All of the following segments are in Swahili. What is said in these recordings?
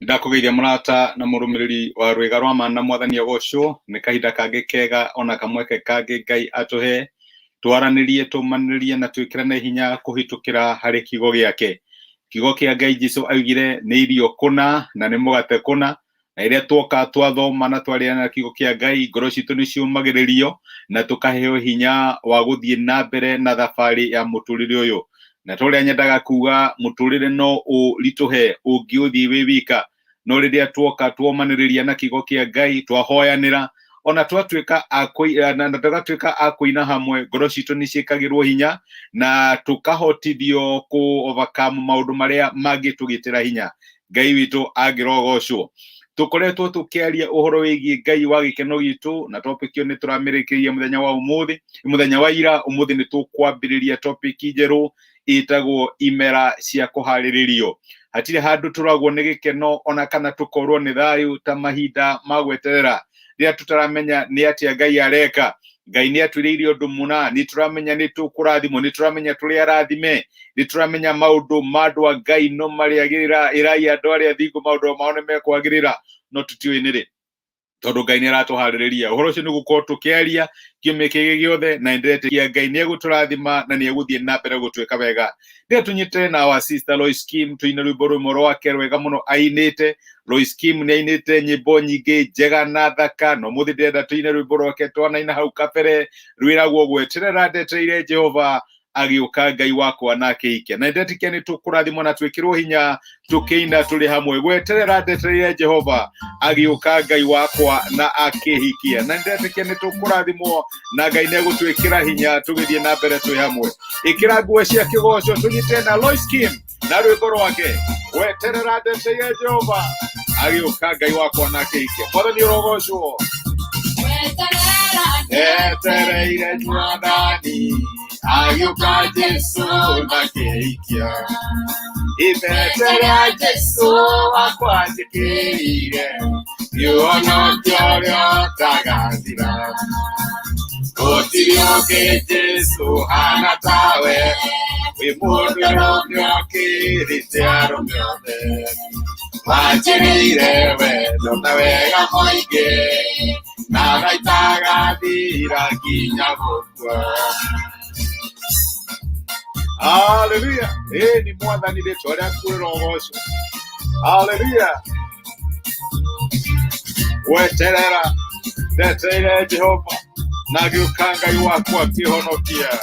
Ndakugeithia murata na murumiriri wa rwega rwa mana mwathani agocwo ni kahinda kangi kega ona kamweke kangi Ngai atuhe twaranirie tumanirie na twikirane hinya kuhitukira hari kigo giake. Kigo kia Ngai Jesu augire ni irio kuna na ni mugate kuna, na iria twoka twathoma na twariana kigo kia Ngai ngoro citu ni ciumagiririo na tukaheo hinya wa guthie na mbere na thabari ya muturire uyu. Na turia nyendaga kuga muturire no urituhe ungiuthie wi wika, no riria twoka twomaniriria na kigo kia Ngai twahoyanira ona twatuika akuina hamwe ngoro citu ni ciikagirwo hinya na tukahotithio ku overcome maundu maria mangitugitira hinya. Ngai witu agirogocwo. Tukoretwo tukiaria uhoro wigie Ngai wa gikeno gitu na topic ni turamirikiria muthenya wa umuthi, muthenya wa ira. Umuthi ni tukwambiriria topic njeru itagwo imera cia kuhariririo. Hatire handu turagwo ni gikeno ona kana tukorwo ni thayu ta mahinda magweterera ria tutaramenya ni atia Ngai areka. Ngai ni atwiririo undu muna, ni turamenya ni tukurathimo, ni turamenya turi arathime, ni turamenya maundu mandu a Ngai no mariagirira irai andu aria thingu maundu mao ni mekwagirira no tutiwe niri tondu Ngai ni aratuhaririria. Uhoro ucio ni gukorwo tukiaria kiumia kigi giothe na ndiretekia Ngai ni eguturathima na ni eguthie na mbere gutwika wega. Ndio tunyite na wa sister Lois Kim tuina rwimbo rumwe rwake rwega muno ainite. Lois Kim ni ainite nyimbo nyingi njega na thaka, no muthi ndenda tuina rwimbo rwake twanaina hau kabere rwiragwo gweterera ndeteire Jehova agiuka Ngai wakwa na akihikia. Na ndetikia ni tukurathimwo na twikirwo hinya tukiina turi hamwe gweterera ndeteire Jehova agiuka Ngai wakwa na akihikia. Na ndetikia ni tukurathimwo na Ngai ne gutwikira hinya tugithie na mbere twi hamwe. Ikira nguo cia kigoco tunyite na Lois Kim na rwimbo rwake gweterera ndeteire Jehova agiuka Ngai wakwa na akihikia. Mwathani urogocwo. Etereire Mwathani agiuka Jesu na akihikia. Imeterera Jesu wakwa njikirire yuonokia uria tagathira. Gutiri ungi Jesu hana tawe, wi mundu urumwe ukirite arume othe. Wanjirire wendo na wega muingi na gaitagathira nginya gukua. Hallelujah. Ni mwathani ritwa riaku rirogocwo. Hallelujah. Gweterera ndeteire Jehova na agiuka Ngai wakwa akihonokia.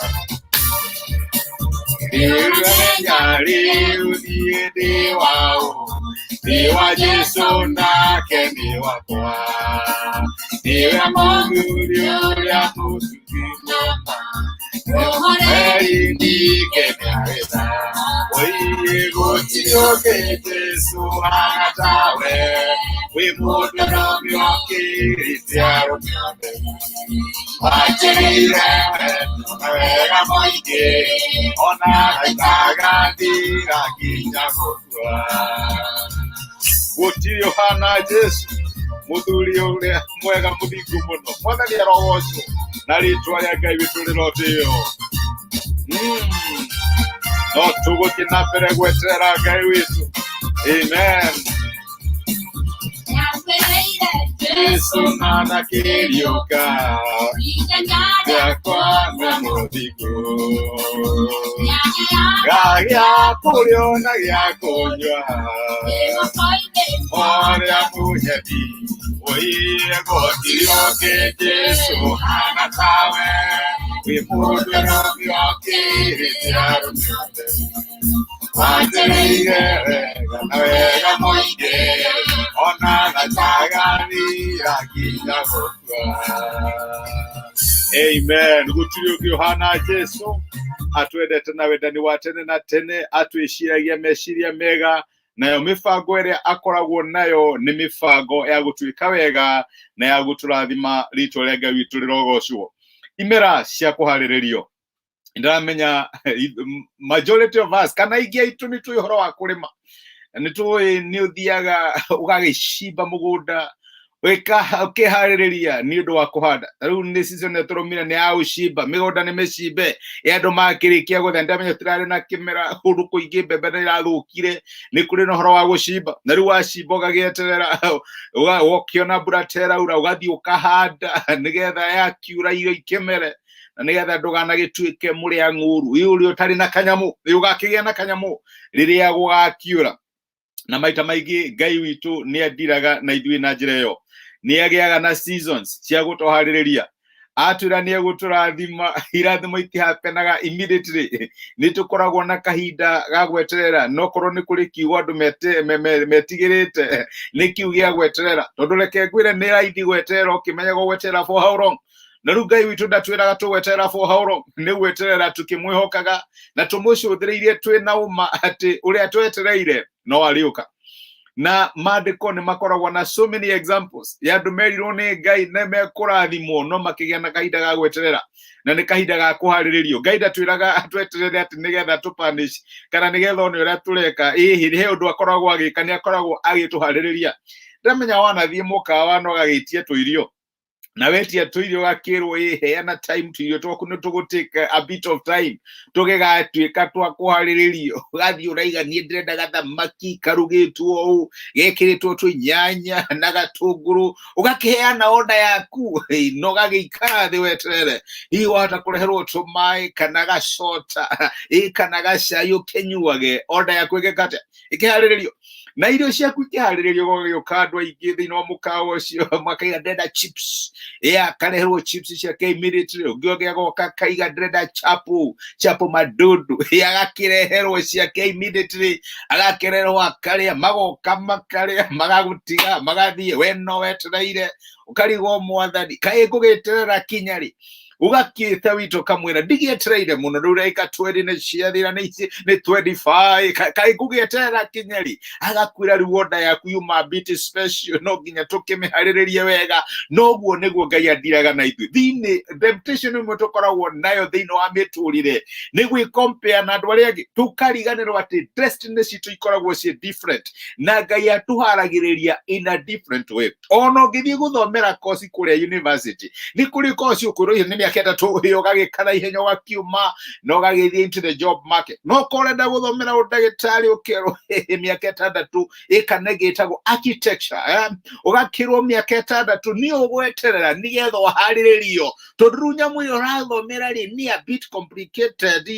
Ndiwenya riu thie ndi wao, ndi wa Jesu nake ni wakwa. Ndiwe muthuri uria muthukimama ndike miaritha. Oiye gutiri ungi Jesu hana tawe, wi mundu urumwe ukirite arume othe. Wanjirire wendo na wega muingi ona gaitagathira nginya gukua. Gutiri uhana Jesu muthuri uria mwega muthingu muno. Mwathani arogocwo na ritwa ria Ngai witu rirotio. No tuguthie na mbere gweterera Ngai witu. Amen. Jesu na akiriuka yakwa na muthingu. Gaya kurio na gya kunywa oria munyeti. Oiye gutiri ungi Jesu hana tawe, wi mundu urumwe ukirite arume othe. Wanjirire wega na wega muingi ona gaitagathira nginya gukua. Amen. Gutiri ungi uhana Jesu atwendete na wendani wa tene na tene, atwiciragia meciria mega, nayo mifango iria akoragwo nayo ni mifango ya gutwika wega na ya guturathima. Ritwa ria Ngai witu rirogocwo. Imera cia kuhariririo. Ndamenya majority of us kana ingia itu ni tuhoro wa kurima. Ni uthiaga ugagicimba mugunda weka ukihaririria ni undu wa kuhanda riu ni season eturumire ni ya ucimba migonda ni micimbe andu makirikia guthenda menyo tirari na kimera kundu kuingi mbembe ni irathukire ni kuri no horo wa gucimba na riu wacimba ugagieterera ukiona mbura teraura ugathii ukahanda nigetha yakiura irio ikimere na nigetha nduganagituike muria ng'uru uri utari na kanyamu ni ugakigia na kanyamu riria gugakiura na maita maingi Ngai witu ni adiraga na ithui na njira yo ni agiaga na seasons cia gutohaririria atura ni guturathima irathimo itihapenaga immediately ni tukoragwo na kahinda ga gweterera no korwo ni kuri kiugo andu metigirite ni kiugo gia gweterera tondu reke ngwire ni raithi gweterera ukimenya gweterera for how long na riu Ngai witu ndatwiraga tugweterera for how long ni gweterera tukimwihokaga na tumucuthireirie twina uma ati uria twetereire no ariuka na maandiko ni makoragwo na so many examples ya andu merirwo ni Ngai na mekurathimwo no makigia na kahinda ga gweterera na ni kahinda ga kuhariririo. Ngai ndatwiraga atweterere ati nigetha tupanish kana nigetha one uria tureka he undu akoragwo agika ni akoragwo agituhaririria. Ndamenya wanathie mukawa no gagitie tuirio na wetia tuirio gakirwo heana time tuirio twaku ni tugutake a bit of time tugegatwika twa kuhariririo gathi uraiga ni ndirenda gathamaki karugitwo u gekiritwo twinyanya na gatunguru ugakiheana order yaku no gagikara thi weterere hi wata kureherwo tumai kana gacota kana gacai ukenyuage order yaku igekate ikihariririo na irio ciaku ikihariririo gogioka andu aingi thiini wa mukawa ucio makaiga ndenda chips kareherwo chips ciake immediately ugiogia goka kaiga ndenda chapo madudu agakireherwo ciake immediately agakireherwo akaria magoka makaria magagutiga magathie we no wetereire ukarigo mwathani kai gugeterera kinyari ugakita wito kamwira digietereire muno rureka 20 ne ciathira ni 25 kai gugeterera kinyari agakwira riwonda yaku yuma bit special no ginya tukimihariririe wega no guo niguo Ngai adiraga na ithu thini temptation imwe tukoragwo nayo thini wa miturire ni gwi compare na andu aria angi tukariganirwo ati destiny citu ikoragwo ci different na Ngai atuharagiriria in a different way. Ono ngithie guthomera course kuria university ni kuri course ukuru ni miaka tu ugagikara ihenyo gakiuma no gagithie into the job market no korenda guthomera udagitari ukero miaka 6 ikanegetago architecture ugakirwo miaka 6 ni ugweterera nigetha wahariririo tondu nyamu yo rathomera ri ni a bit complicated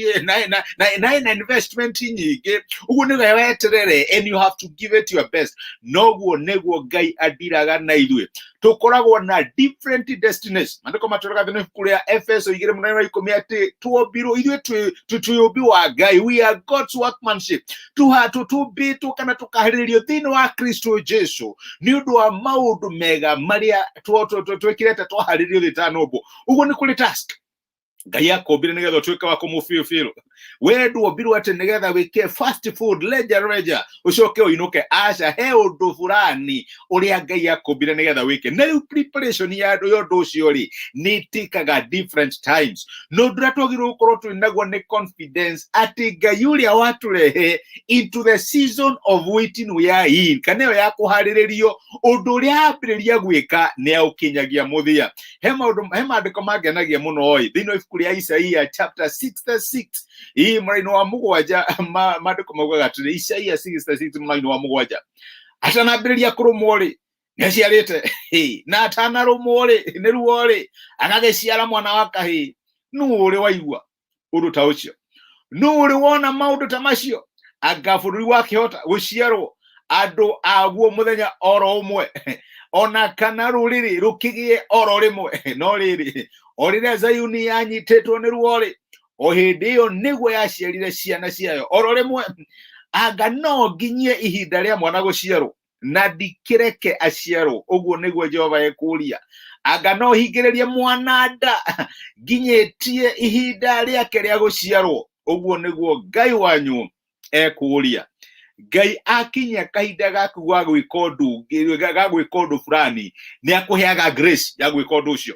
na investment nyingi ugu ni weterere and you have to give it your best no guo neguo Ngai adiraga na ithuĩ tukoragwo na different destinies mandiko matoroka thini kuria Efeso 2:10 ati tuombirwo ithuĩ twĩũmbi wa Ngai we are God's workmanship to kana tukaharirio thini wa Kristo Jesu ni undu wa maundu mega maria twekirete twaharirio thitanobo ugu ni kuri task Ngai akombire nigetha twika wa kumufio we nduombirwo ati nigetha wike fast food leisure ucoke uinuke aca he undu fulani uria Ngai akombire nigetha wike na riu preparation ya undu ucio ri ni tikaga different times no nduratwagirwo gukorwo twinaguo ni confidence ati Ngai uria waturehe into the season of waiting we are in kana yo ya kuhariririo undu uria ambiriria gwika ni aukinyagia muthia he maandiko mangenagia muno oi thino kuria Isaia chapter 66 hii mraino wa mugwanja maandiko maugaga atiri Isaia 66 mraino wa mugwanja atanambiriria kurumori niciarite na atanarumori ni ruori agagiciara mwana wa kahii nuri waigua undu ta ucio nuri wona maundu ta macio anga bururi wakihota guciarwo andu aguo muthenya oro umwe ona kana ruriri rukigie oro rimwe no riri orire Zayuni yanyitetwo ni ruori o hindi iyo niguo yaciarire ciana ciayo oro rimwe anga no nginyie ihinda ria mwana guciarwo na ndikireke aciarwo uguo niguo Jehova ekuria anga no hingiririe mwana nda nginyitie ihinda riake ria guciarwo uguo niguo Ngai wanyu ekuria. Ngai akinya kahinda gaku gwa gwika undu fulani ni akuheaga grace ya gwika undu ucio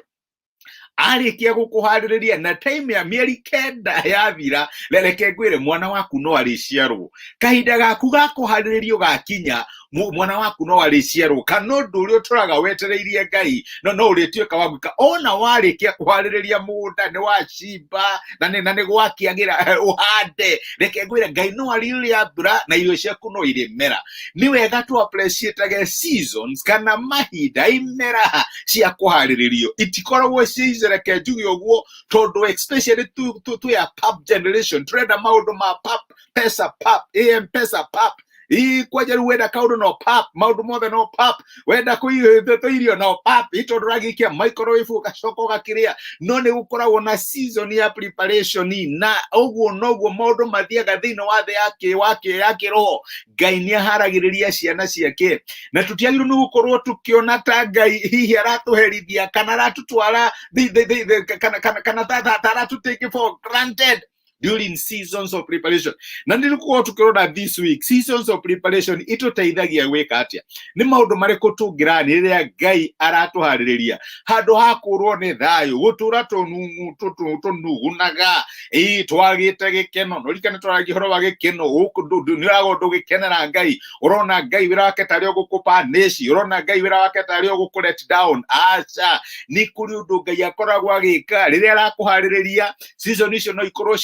arikia gukuhaririria na time ya mieri 9 yathira rereke ngwire mwana waku no ariciarwo kahinda gaku gakuhariririo gakinya mwana waku no ariciarwo kana undu uri uturaga wetereirie Ngai no uritwika wagwika ona warikia kuhaririria munda ni wacimba na ni gwakiagira uhande reke ngwire Ngai no ariria mbura na irio ciaku no irimera ni wega tu appreciate seasons kana mahinda imera cia kuhariririo itikoragwo cizereke njugi uguo tondu especially tu ya pop generation trend maundu ma pop pesa pop pesa pop kwaja wenda kaundu no pop maundu mothe no pop wenda kuirio no pop ito dragikia microwave ukacoko gakiria no ni gukoragwo na season ya preparation na uguo noguo maundu mathiaga thino wathe yake roho Ngai ni aharagiriria ciana ciake na tutiagirwo ni gukorwo tukiona ta Ngai hihi aratuherithia kana aratutwara kana take for granted during seasons of preparation. Na ndilikuwa tukirona this week seasons of preparation ituteithagia gwika atia ni maundu mariko tungirani riria Ngai aratuhaririria handu hakurwo ni thayu gutura tunugunaga twagite gikeno no rikana twaragia horo wa gikeno guku ni rago ndugikenera Ngai urona Ngai wira wake tari ogukupa neci urona Ngai wira wake tari oguku let down acha ni kuri undu Ngai akoragwo agika riria arakuhaririria season icio no ikorwo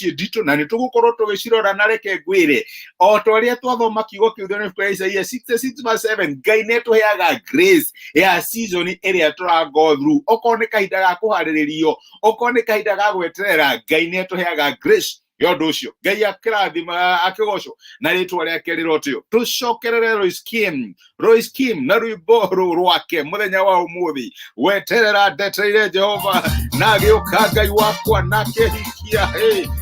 na nitugukorwo tugicirora na reke ngwire o twaria twathoma kiugo kiu thoni Isaiah 66:7 Ngai netuheaga grace ya season iria turago through okorwo ni kahinda ga kuhariririo okorwo ni kahinda ga gweterera Ngai netuheaga grace yondo ucio Ngai akirathima akigocwo na ritwa riake rirotio tucokerere Royce Kim na rwimbo rwake muthenya wa umuthi weterera ndeteire Jehova na giuka Ngai wakwa nake hikia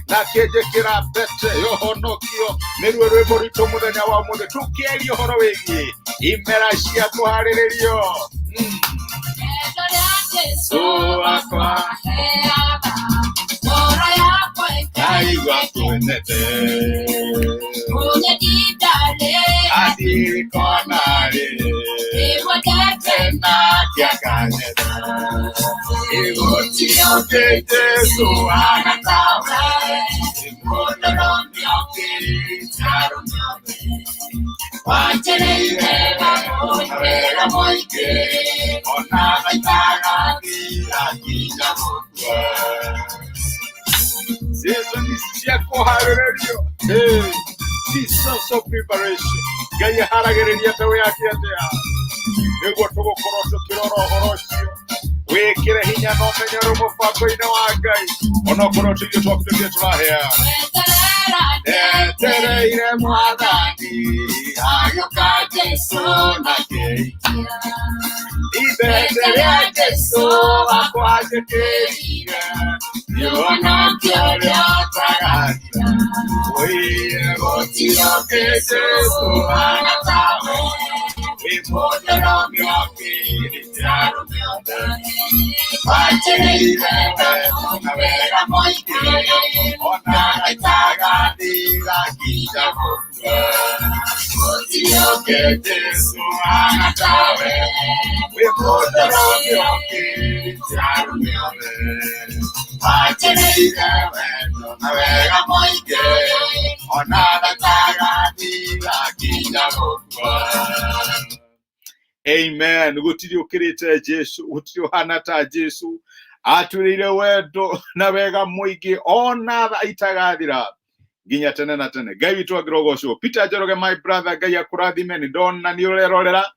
nake jekira bete yohonokio nirwe rwimbo rito muthenya wa umuthi tukierio horo wigie imera cia kuhariririo Ngai wakuenete unyedidale adi konare iwatete na kiakanyeta iwotioke Jesu anatawe imodoromioke charomioke wachereire wakuenera moike ona vaitagati akijamukwe season cia kuhariririo seasons of preparation Ngai aharagiriria tawe yake atia niguo tugukorwo tukirora horo ucio wikire hinya no menyero mubango-ini wa Ngai ona korwo tuge twakuria turahea etereire mwathani ayoka Jesu nake itheterea Jesu akwajekeire yona kioria tagaria oye gotioke Jesu anatawe imodero mioki tiaro mioki wachereire na vera moike ona itagandira kijamukwe gotioke Jesu anatawe imodero mioki tiaro mioki wachereire na vera moike ona itagandira kijamukwe. Amen. Gutiri ukirite Jesu, gutiri hana ta Jesu, aturire wendo na wega muingi ona itagathira nginya tene na tene. Ngai witu agirogocwo. Peter Njoroge my brother, Ngai akurathime ni ndona ni urerorera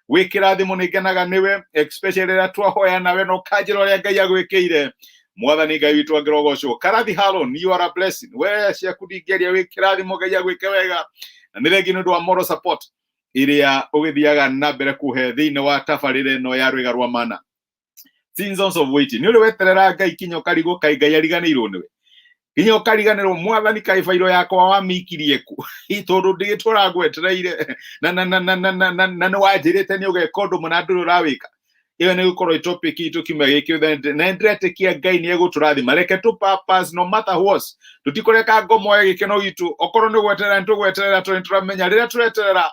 wikirathimo ni ngenaga niwe especially ra twahoya nawe no kanjiroria Ngai agwikiire mwathani Ngai witu agirogocwo. Karathi Haron, you are a blessing. We cia kudingeria wikirathimo Ngai agwike wega na nirengi ndu wa moral support iria ugithiaga na mbere kuhe thini wa tabarire no ya rwiga rwa mana seasons of waiting ni uri weterera Ngai kinyo karigo kai Ngai ariganirwo niwe kinyo kariganirwo mwathani kai fairo yakwa wa mikirie ku itondu ndigitura gwetereire na wajirite ni ugekondu muna nduru rawika iyo ni gukorwo topic itu kimwe gikio na ndretekia Ngai ni eguturathima reke tu purpose no matter what tutikoreka ngomo gikeno gitu okorwo ni gweterera turamenya rira tureterera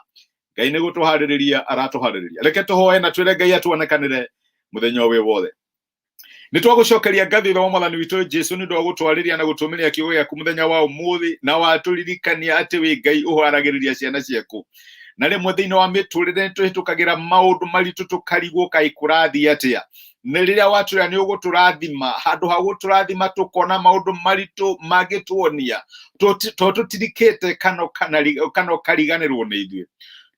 Ngai ni gutuhaririria aratuhaririria reke tuhoe na twire Ngai atuonekanire muthenya we wothe ni twagucokeria ngathi tho mwathani witu Jesu ni ndo gutwariria na gutumiria kiugo giaku muthenya wa umuthi na waturirikania ati wi Ngai uharagiriria ciana ciaku na rimwe thiini wa miturire tuhitukagira maundu maritu tukarigwo kai kurathi atia nä rä rä a watå nä å gå tå rathima handå ha gå tå rathima tå kona maå ndå maritå mangä tuonia tå tirikä te kana kariganä rwo nä ithuä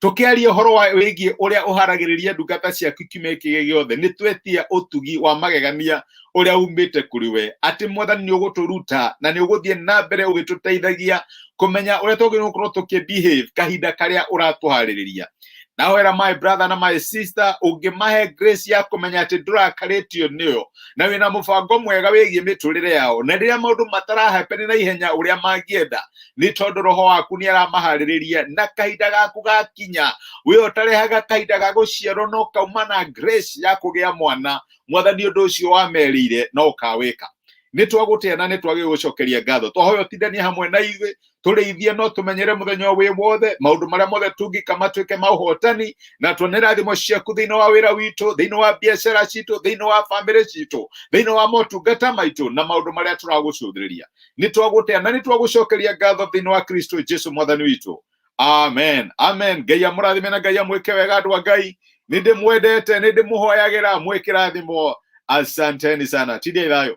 tå kä aria å horo wä giä å rä a å haragä rä ria ndungata ciaku kiumia kä gä othe nä twetia å tugi wa magegania å rä a umä te kå rä we atä mwathani nä å gå tå ruta na nä å gå thiä na mbere å gä tå teithagia kå menya å rä a twagä rwo gå korwo tå behave kahinda karä a å ratå harä rä ria nawera my brother na my sister ungimahe grace ya kumenya ati ndurakaritio niyo na wina mubango mwega wigie miturire yao na riria maundu matarahepeni na ihenya uria mangienda ni tondu roho waku ni aramahariria na kahinda gaku gakinya we utarehaga kahinda ga guciarwo no kauma na grace ya kugia mwana mwathani undu ucio wamerire no ukawika ni twaguteana ni twage gucokeria ngatho twahoyo tindania hamwe na ithuĩ tũrĩithie no tũmenyere mũthenya wĩ wothe maũndũ marĩa mothe tungĩka matuĩke maũhotani na tuone rathimo ciaku thĩinĩ wa wĩra witũ thĩinĩ wa biacara citũ thĩinĩ wa family citũ thĩinĩ wa motungata maitũ na maũndũ marĩa tũragũcũthĩrĩria nĩ twagũteana nĩ twagũcokeria ngatho thĩinĩ wa Kristo Jesu mwathani witũ amen amen Ngai amũrathime na Ngai amwĩke wega andũ a Ngai nĩ ndĩmwendete nĩ ndĩmũhoyagĩra mwĩke rathimo asanteni sana tindie thayo